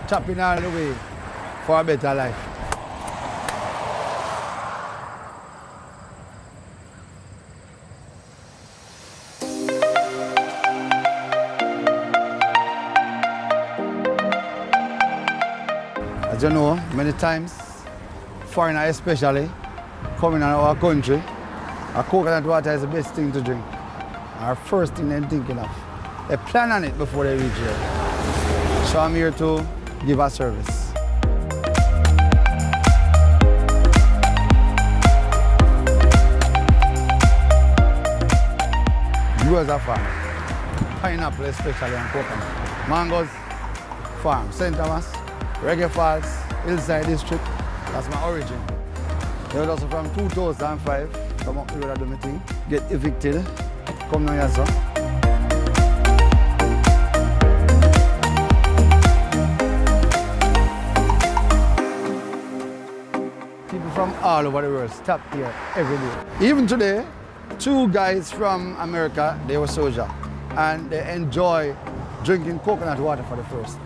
chopping all the way for a better life. As you know, many times, foreigners especially, coming in our country, a coconut water is the best thing to drink. Our first thing they're thinking of. They plan on it before they reach here. So I'm here to give a service. Growers are farm. Pineapple especially and coconut. Mangoes, farm. St. Thomas, Reggae Falls, Hillside District. That's my origin. They were also from 2005. Come up here to do my thing. Get evicted. Come now here, sir. People from all over the world stop here every day. Even today, 2 guys from America, they were soldiers, and they enjoy drinking coconut water for the first.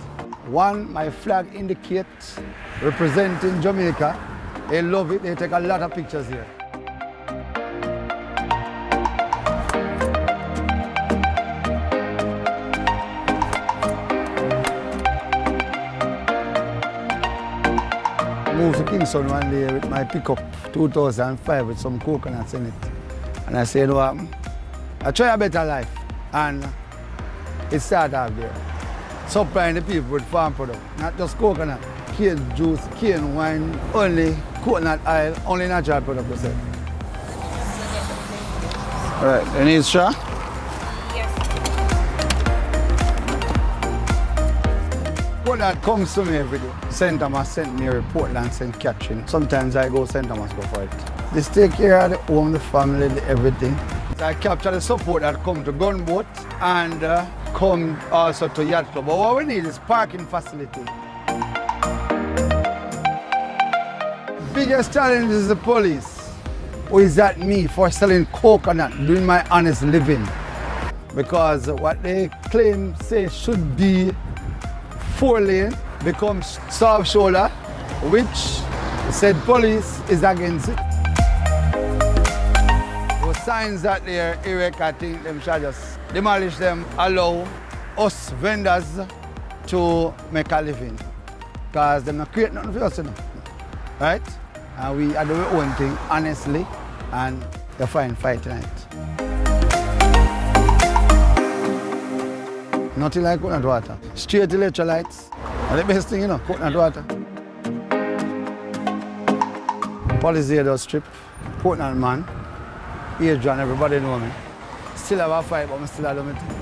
One, my flag indicates representing Jamaica. They love it, they take a lot of pictures here. Moved to Kingston one day with my pickup, 2005, with some coconuts in it. And I said, well, I try a better life. And it started out there. Supplying the people with farm products, not just coconut, cane juice, cane wine, only coconut oil, only natural product to sell. All right, any extra? Coconut comes to me every day. St. Thomas, St. Mary, Portland, St. Catherine. Sometimes I go St. Thomas go for it. They take care of the home, the family, everything. I capture the support that come to gunboat and come also to yacht club. But what we need is parking facility. Biggest challenge is the police. Or is that me for selling coconut, doing my honest living? Because what they claim say should be 4-lane becomes soft shoulder, which said police is against it. Those signs that they're erect, I think them should just demolish them, allow us vendors to make a living. Because they're not create nothing for us, you know. Right? And we are doing our own thing honestly, and they're fine fight tonight. Nothing like coconut water. Straight electrolytes. And the best thing, you know, coconut water. Police here does strip. Portland man. Adrian, everybody know me. Still have a fight, but I still have my thing.